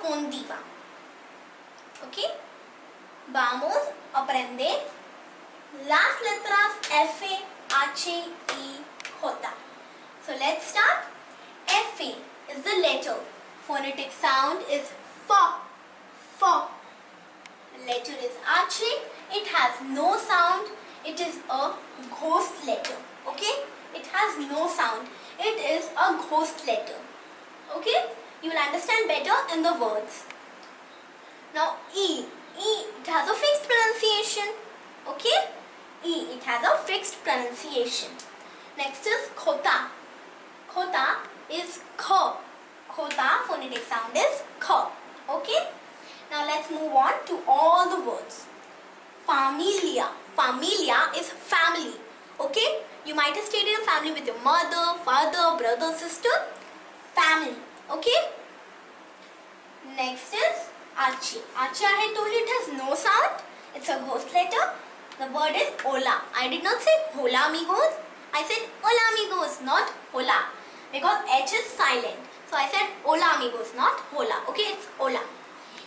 con DIVA. ¿Ok? Vamos a aprender las letras F, H, I, J. So let's start. F is the letter. Phonetic sound is F. F. Letter is H. It has no sound. It is a ghost letter. Okay? It has no sound. It is a ghost letter. Okay? You will understand better in the words. Now E. E, it has a fixed pronunciation. Okay? E, it has a fixed pronunciation. Next is Khota. Khota is K. Khota, phonetic sound is K. Okay? Now let's move on to all the words. Familia. Familia is family. Okay? You might have stayed in a family with your mother, father, brother, sister. Family. Okay? Next is Archie. Archie, I had told you it has no sound. It's a ghost letter. The word is hola. I did not say hola amigos. I said hola amigos, not hola. Because H is silent. So I said hola amigos, not hola. Okay, it's hola.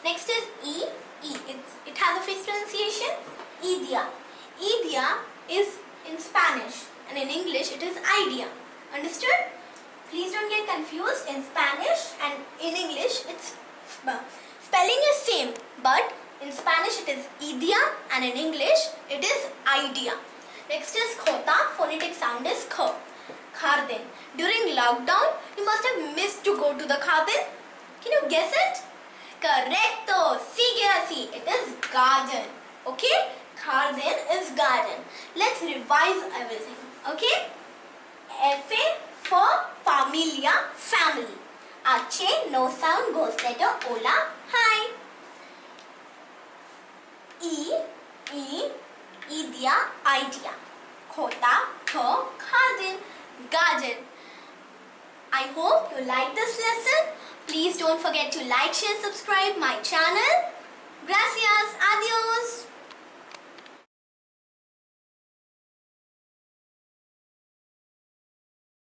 Next is E. E. It has a fixed pronunciation. Idea. Idea is in Spanish. And in English it is idea. Understood? Please don't get confused. In Spanish and in English it's spelling is same, but in Spanish it is idea and in English it is idea. Next is Khota. Phonetic sound is K. Garden. During lockdown you must have missed to go to the garden. Can you guess it? Correcto. Sigue así. It is garden. Okay? Garden is garden. Let's revise everything. Okay? F for familia, family. H, no sound, ghost letter, hola, hi. E, idea, idea. Khota, garden, garden. I hope you like this lesson. Please don't forget to like, share, subscribe my channel.